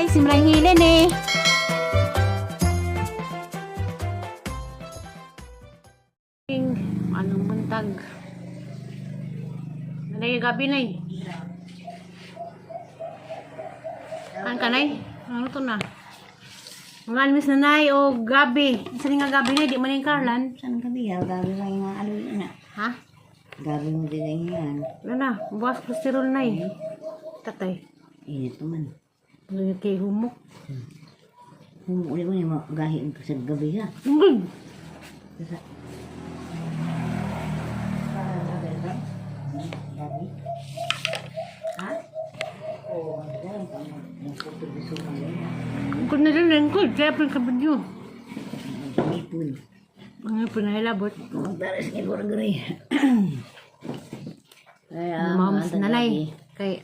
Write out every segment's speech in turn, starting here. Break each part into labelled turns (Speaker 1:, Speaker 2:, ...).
Speaker 1: simulan hilin eh. Anong buntag? Nanay gabi na eh. Kan kanay? Ano to na? Mga almis nanay o gabi. Isa nga gabi na, di man yung Carlan.
Speaker 2: Saan ka biya? Gabi lang yung ano yun na.
Speaker 1: Ha?
Speaker 2: Gabi mo din yan.
Speaker 1: Ano na? Buwas kolesterol na eh. Tatay.
Speaker 2: Init naman.
Speaker 1: Ano yung kay humok?
Speaker 2: Uli mo yung gahiin ko sa gabi ha. Kasi... Gabi? Ha? Oo, magdala ka mo. Nagpupuliso mo yun.
Speaker 1: Kung nalilang ko, kaya pa yung kabadyo.
Speaker 2: Ipon.
Speaker 1: Ang ipon na hilabot.
Speaker 2: Magdalas nga ko rin. Kaya,
Speaker 1: Mams nanay. Kay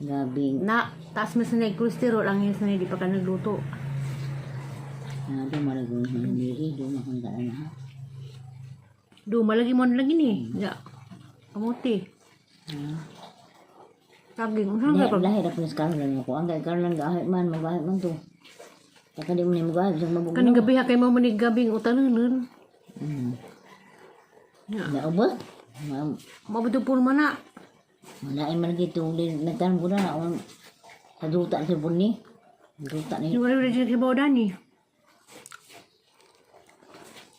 Speaker 2: gabi.
Speaker 1: na, taas mas na cholesterol ang yun sanay, di pa ka nagluto.
Speaker 2: Ito malagong hindi. Dumakang ka na ha.
Speaker 1: Malagi mo na lagi ni. Ya. Kamuti. Saging. Saan ka pag...
Speaker 2: Lahir ako sa karon ako. Ang karon lang gahit man, magahit man to. Taka di mo ni magahit sa mabugnaw.
Speaker 1: Kaning gabi ha, kay mo manig gabing utanan. Ya.
Speaker 2: Naubos?
Speaker 1: Mabudupol man na.
Speaker 2: Malain man lagi itong nagtanong ko na ako sa duta sa pun ni. Duta ni.
Speaker 1: Yung wala wala siya kibaw dani.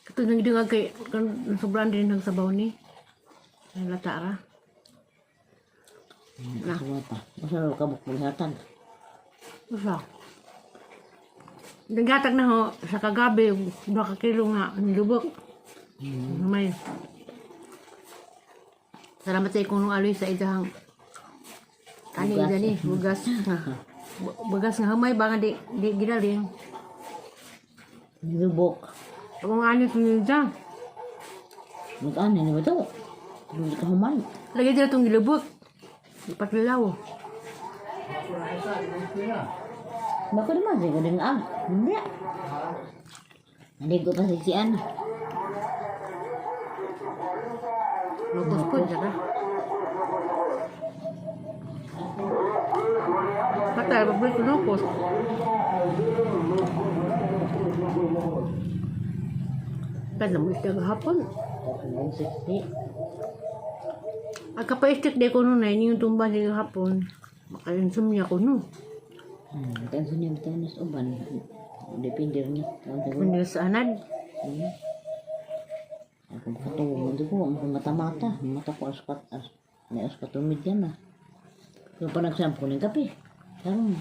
Speaker 1: Ito nang dinga kay sobrang din ng sabaw ni. Ay latara.
Speaker 2: Na. Pa. Basta ro kabuk bulhatan.
Speaker 1: Usa. Naghatag na ho sa kagabi 2 kilo nga nilubok. May. Salamat sa ikong aloy sa idahang ani gani bugas nga. Bugas nga hamay ba nga di gidaling.
Speaker 2: Nilubok.
Speaker 1: Ang ani to niya.
Speaker 2: Mag-ano ni ba to? Hindi ka humay.
Speaker 1: Lagi dito itong gilubot. Ipatlilaw.
Speaker 2: Bako naman siya ko din Hindi. Hindi ko pa siksian.
Speaker 1: Lupos po dyan ka. Patay, babalik ko lupos. Kaya mo isda hapon.
Speaker 2: Ang siksi.
Speaker 1: Ang kapaistik de ko nun na yung tumba siya hapon. Makalinsum niya ko nun.
Speaker 2: Tenso niya tenis uban. Depende rin niya.
Speaker 1: Kung sa anad.
Speaker 2: Ako katulong mo ko, ang mata-mata. Mata ko aspat as katumid yan ah. Yung pa nagsampo ng kape. Sarang.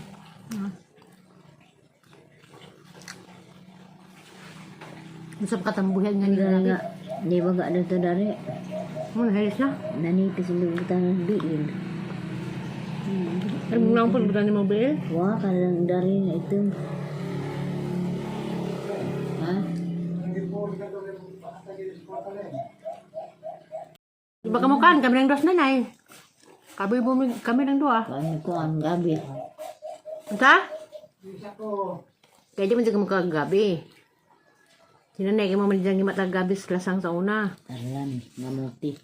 Speaker 1: Masap katambuhan nga nila lagi.
Speaker 2: Di ba ga dito dari?
Speaker 1: Ano halis na?
Speaker 2: Nanipis yung lubutan ng biin.
Speaker 1: Ay mo lang po, butan ni mobil.
Speaker 2: Wah, kalang dari na ito. Ha?
Speaker 1: Iba kamukaan, kami ng dos nanay. Kami ng dua.
Speaker 2: Kami ko ang gabi.
Speaker 1: Anta? Kaya di man siya kamukha gabi. Sinanay kayo mamali dyan matag gabi lasang sa una.
Speaker 2: Karlan, ngamuti.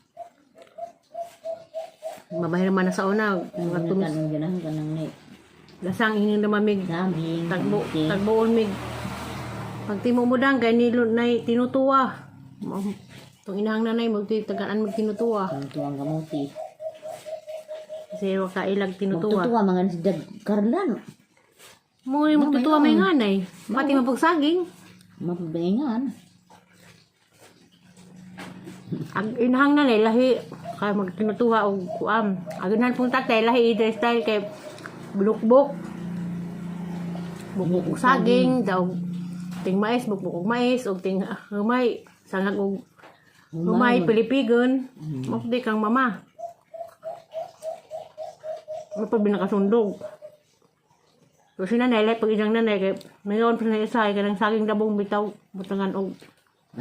Speaker 1: Mabahir man na sa una.
Speaker 2: Ang kanang ganahan kanang ni.
Speaker 1: Lasang hining na mamig.
Speaker 2: Sabing, ngamuti.
Speaker 1: Tagbuon mig. Pag timo mo dang, kaya nilo na tinutuwa. Itong inahang nanay, tagaan mag tinutuwa.
Speaker 2: Ang tuwang ngamuti.
Speaker 1: Kasi waka ilag tinutuwa.
Speaker 2: Magtutuwa mga si Dag Karlan.
Speaker 1: Muli magtutuwa may nganay. Pati mapagsaging.
Speaker 2: Mapabaingan.
Speaker 1: Ang inahang nanay, lahi. Kaya magtinutuwa o kuam. Agunan pong tatay, lahi either style kay bulukbok. Bukbuk saging, daw ting mais, bukbuk og mais, og ting humay, sangag og humay, pilipigon. Mapdi kang mama. Ano pa binakasundog? So si nanay, pag isang nanay, kay mayroon pa na isa, kaya ng saging dabong bitaw, butangan og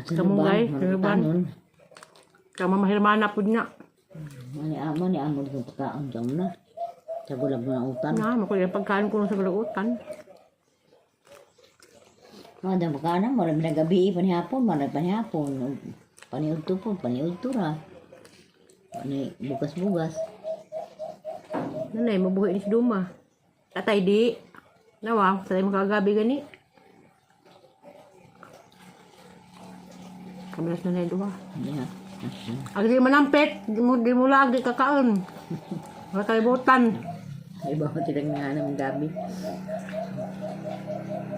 Speaker 1: kamunggay, sinuban. Kaya mamahirmana po niya.
Speaker 2: Mani amo yung pagkaon dyan na. Sa gulag mo ng utan.
Speaker 1: Na, makulit ang pagkain ko sa gulagutan.
Speaker 2: Mga pagkaon mo, marami na gabi, panihapon, marami panihapon. Paniudto po, paniudto ra. Bugas-bugas.
Speaker 1: Nanay, mabuhay ni si Duma. Tatay di. Nawa, sa mo kagabi gani. Kabilas na duha.
Speaker 2: Iya.
Speaker 1: Ag di manampet, di mo lag di kakaon. Wala kalibutan.
Speaker 2: Ay ba ko tilang nga ng gabi.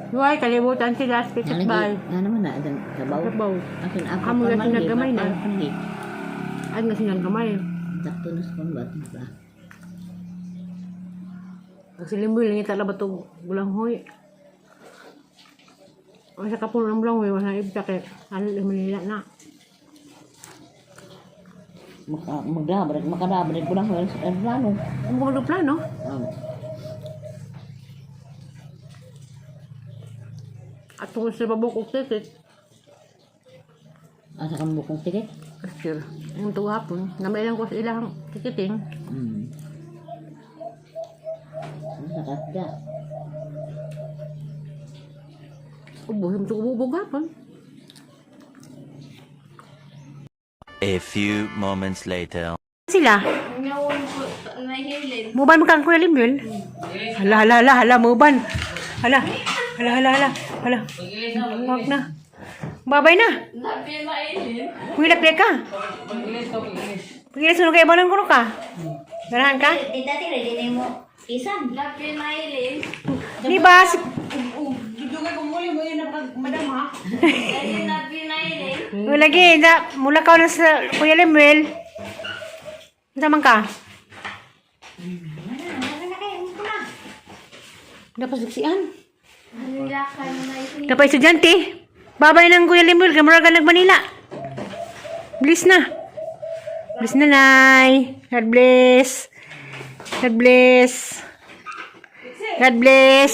Speaker 1: Why kalibutan sila sa pikas bay.
Speaker 2: Nga naman na adang sabaw.
Speaker 1: Sabaw.
Speaker 2: Akin ako
Speaker 1: Amo
Speaker 2: pa
Speaker 1: na
Speaker 2: man
Speaker 1: sinagamay na.
Speaker 2: Pandi.
Speaker 1: Ay nga sinyang kamay.
Speaker 2: Takto na sa kumbat ba.
Speaker 1: Ang silimboy lang ita labat og bulanghoy. Ang sa kapon ng bulanghoy wala ibta kay ano di Manila na.
Speaker 2: Makadabrik ko lang sa plano.
Speaker 1: Ang mga plano. At tungkol sa babok og ticket.
Speaker 2: Asa kang bukong tiket?
Speaker 1: Sure. Ang tuwa hapon, namailang ko sa ilang ticketing.
Speaker 2: Nakatda.
Speaker 1: Ubuhin mo ubog hapon.
Speaker 3: A few moments later.
Speaker 1: Sila? Muban mo kang Kuya Limyol? Hala, muban. Hala. Huwag na. Babay na. Pagilak ka. Pagilak sunod kayo ba nang kuno ka? Ganahan ka?
Speaker 2: Dati ready na mo. Isan.
Speaker 1: Di ba?
Speaker 4: Dugay ko muli mo yun na madam ha.
Speaker 1: Lagi, mula ka na sa Kuya Limyol. Naman ka? Dapat siksian. Dapat estudyante. Babay ng Kuya Limyol, kamara ka nag-Manila. Bilis na. Bilis na, Nay. God bless. God bless. God bless.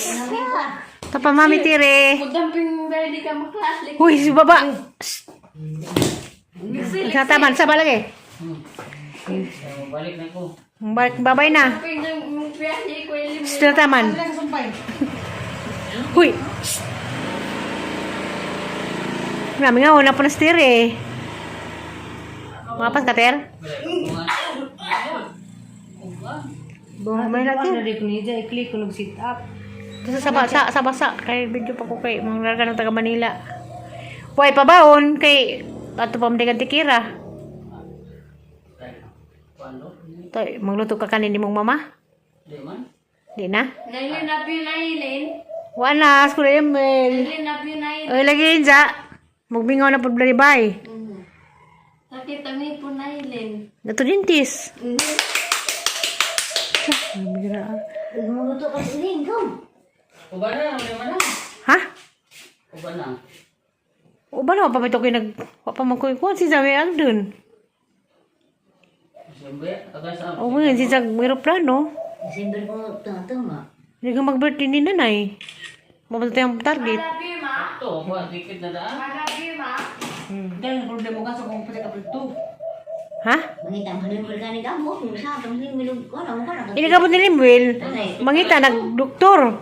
Speaker 1: Tapa Mami Tire.
Speaker 4: Magdamping ready ka maklaslik.
Speaker 1: Uy, si baba. Sa taman, sa balagi.
Speaker 2: Balik na ko.
Speaker 1: Babay na.
Speaker 4: Yung piyahe ko yung
Speaker 1: Sa taman. Uy. Marami nga, wala po na steer eh. Mapas ka, Ter? May natin.
Speaker 4: ko niya, i-click ko nag-sit up.
Speaker 1: Sa basa. Kay video pa ko kay mga larga ng taga Manila. Huwag pabaon kay ato pa madigan tikira. Toy, magluto ka kanin ni mong mama? Di na?
Speaker 4: Nailin up yun, nailin.
Speaker 1: Wala, school email.
Speaker 4: Nailin up yun, nailin.
Speaker 1: Oy, lagi yun sa. Magbingaw na po blaribay.
Speaker 4: Sakit kami po, nailin.
Speaker 1: Nato dintis.
Speaker 2: Gumuto ka sa lingkong.
Speaker 5: Uba na, may mana.
Speaker 1: Ha?
Speaker 5: Uba na.
Speaker 1: O ba na, pamito kayo nagpapamakuikuan si Zawi Agdun.
Speaker 5: Siyempre, agad sa
Speaker 1: O ngayon, si Zag aeroplano.
Speaker 2: December ko tama.
Speaker 1: Hindi ka mag-birthday ni nanay. Mamatay ang target.
Speaker 4: Malabi, ma.
Speaker 5: ito, kuha, tikit na daan.
Speaker 4: Malabi, ma. Dahil ang problema ka sa kung pati ka pito.
Speaker 1: Ha?
Speaker 2: Mangita mo rin ka ni Gamo. Kung saan kang milog ko na mo.
Speaker 1: Ini ka po ni Limwil. Mangita, nag-doktor.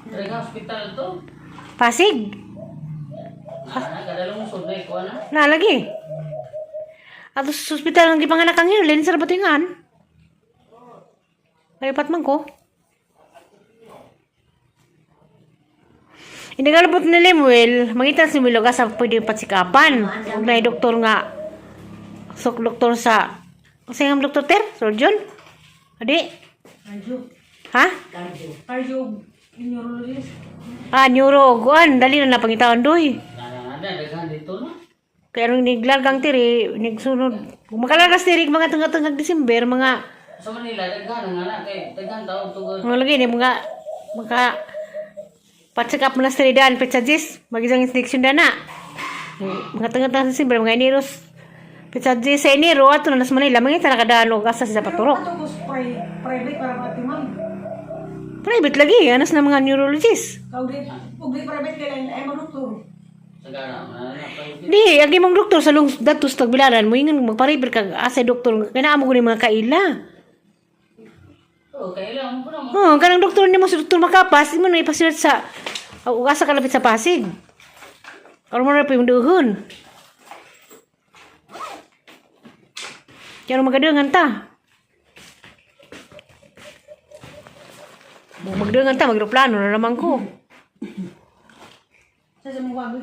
Speaker 5: Dari hospital to.
Speaker 1: Pasig.
Speaker 5: Nah, kadalong sunday ko na.
Speaker 1: Nalagi. Ato sa hospital ng gipanganak ang Hirlin, sa rabatingan. Kalipat man ko. Hindi ka labot ni Limwil, mangita si Miloga sa pwede patsikapan. Huwag na doktor nga. Sok doktor sa... Kasi nga doktor Ter? Surgeon? Adi? Ha?
Speaker 4: Cardio, neurologist.
Speaker 1: Neuro. Guan, dali na napangitawan doy.
Speaker 5: Nada, daghan dito na.
Speaker 1: Kaya nung niglargang tiri, nigsunod. Kung makalagas tiri, mga tengah-tengah Desember, mga...
Speaker 5: Sa Manila, daghan nga na. Kay daghan taon tugod.
Speaker 1: Mga lagi ni mga patsikap mo na sa daan, petsajis, mag-isang instruction na na. Mga tengah-tengah Desember, mga iniros, petsajis sa iniro, ato na sa Manila, mga ita nakadaan o asa sa paturok.
Speaker 4: Ito ko private para matimang.
Speaker 1: Private lagi, anas na mga neurologist.
Speaker 4: Ugli private kailan ay magdoktor.
Speaker 5: Sagana, manana pa yun.
Speaker 1: Di, agi mong doktor sa datos tagbilaran mo, ingan magparibir ka asa doktor, kaya naamo ko ni mga kaila.
Speaker 5: Oo, kailangan mo po naman.
Speaker 1: Oh, kanang doktor ni mo si Dr. Makapas, di mo na ipasilat sa asa kalapit sa Pasig. Karon mo na pa yung duhon. Kaya magadangan ta. Magdangan ta, magreplano na naman ko.
Speaker 4: Sa sa mga bago.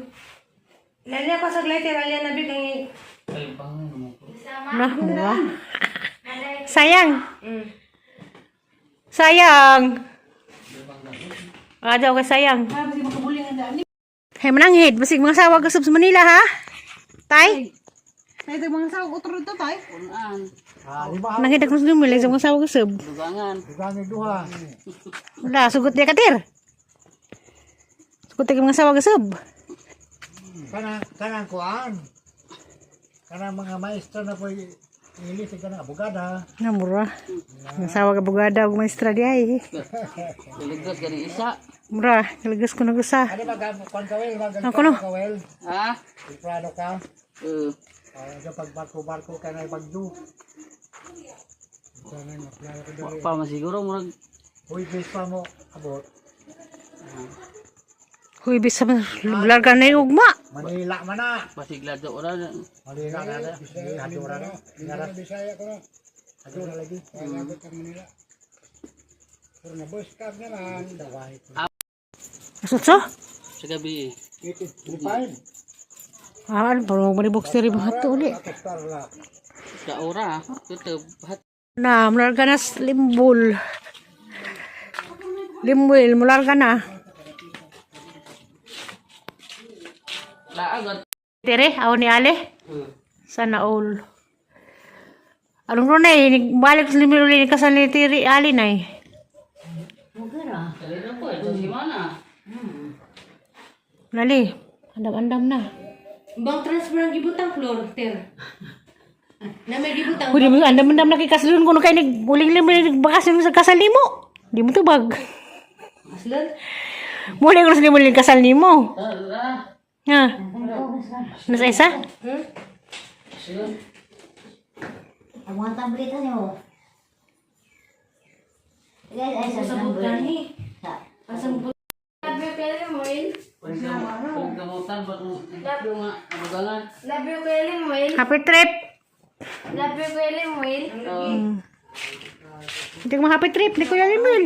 Speaker 4: Lali ako sa glay, tiralya na big ang
Speaker 5: Ay, bangun naman ko.
Speaker 1: Na, mura. Sayang. Sayang. Ada ka sayang.
Speaker 4: kasi makabuling ang daan.
Speaker 1: Hey, mananghid. Basig mga sawag ka sa Manila, ha? Tay?
Speaker 4: Sa ito mga sawag utro to tay.
Speaker 5: Punan.
Speaker 1: Mananghid ako sa Manila sa mga sawag ka sab.
Speaker 5: Dugangan.
Speaker 1: Wala, sugot niya katir. Sugot niya mga sawag ka sab.
Speaker 6: Kanang kuan. Kanang mga maestro na po ilis sa kanang abogada.
Speaker 1: Na, mura. Mga sawag abogada o maestra di ay.
Speaker 5: Iligos gani isa.
Speaker 1: Mura, kalagas ko na gusa.
Speaker 6: Ano kuan kawel,
Speaker 1: Ako no.
Speaker 6: kawel.
Speaker 5: Ha?
Speaker 6: Prado ka.
Speaker 5: Eh.
Speaker 6: Sa pagbarko-barko ka na bagyo.
Speaker 5: Wa pa masiguro murag
Speaker 6: Uy, base pa mo abot.
Speaker 1: Huy, bisa larga na yung ugma.
Speaker 6: Manila man na.
Speaker 5: pasigla do ora.
Speaker 6: Manila na. Hadura na. Ngara Bisaya ko na. Hadura lagi. Manila. Puro na bus cab na lang. Dawai.
Speaker 1: Asutso?
Speaker 5: Sa gabi.
Speaker 6: Lipain.
Speaker 1: Ah, parang manibok siri mga to uli.
Speaker 6: Atastar la.
Speaker 5: Sa ora. Tutup.
Speaker 1: Na, mularga na limbul. Limbul, mularga na.
Speaker 5: Laagot.
Speaker 1: Tere, aw ni Ale. Sana all. Anong ron eh, balik sa limbul ni kasal ni Tiri Ali na eh.
Speaker 2: Mugara.
Speaker 5: Dali po ito si Mana.
Speaker 1: Nali, andam-andam na.
Speaker 4: Bang transfer ang gibutang floor, ter. Na may gibutang.
Speaker 1: Pwede mo, andam-andam na kay kasalun ko no kay uling limbul bakas mo sa kasal ni mo. Di mo tubag.
Speaker 4: Aslan.
Speaker 1: Muli ko sa limbul ni kasal ni mo.
Speaker 5: Tara.
Speaker 1: Ha? Nasa isa?
Speaker 2: Ang mga tableta niyo. Guys, ay sa
Speaker 4: Sabot ka ni.
Speaker 2: Sa
Speaker 4: Asang but. Labi ko kailan mo il.
Speaker 5: Pagkamutan ba yung nga abugangan?
Speaker 4: Labi ko kailan mo il.
Speaker 1: Happy trip!
Speaker 4: Labi ko kailan mo il.
Speaker 1: Hindi ko happy trip, di ko yan email.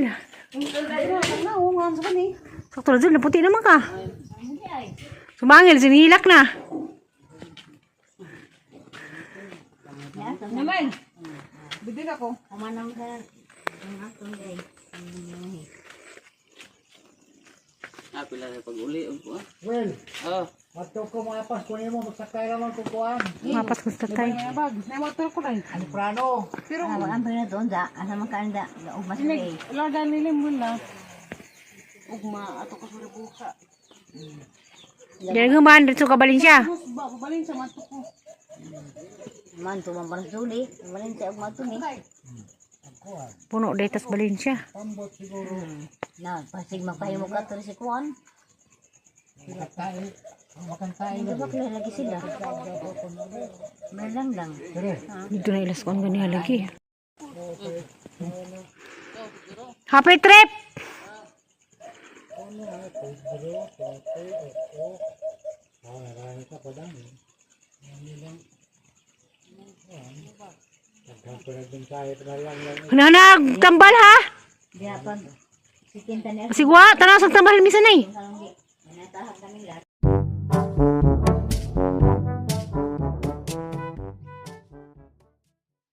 Speaker 1: Sakto na dyan, naputi naman ka. Sumangil, sinihilak na.
Speaker 4: Naman. Bidig ako.
Speaker 2: kumanang ka. Ang atong day.
Speaker 5: Pila na pag-uli.
Speaker 6: Well,
Speaker 5: Oh.
Speaker 6: mato ko mapas ko nimo magsakay naman ko kuan.
Speaker 1: Mapas ko sa tatay.
Speaker 4: Bag, na motor ko lang.
Speaker 6: Ano prano?
Speaker 4: Pero
Speaker 2: Ang ambil na doon da. Asa makanda. Ugmas kay.
Speaker 4: laga nilimbun na. Ugma ato ko sa buka.
Speaker 1: Diyan nga man, dito ka balin siya.
Speaker 4: Bus ba baling sa mato ko.
Speaker 2: Man tumamparas duli. Malin sa ugma to ni.
Speaker 1: Puno detas balin siya.
Speaker 6: Pambot siguro.
Speaker 2: Na pasig magpahimo ka to si kuan.
Speaker 6: Makatay. Makantay
Speaker 2: Hindi ba kaya lagi sila? Melang lang.
Speaker 1: Dito na ilas ko ang ganyan lagi. Happy trip! Nanag, tambal ha?
Speaker 2: Diya pag sikinta niya.
Speaker 1: Sigwa, tanaw sa tambal misan ay.
Speaker 2: Kalong di. Manatahag kami lahat.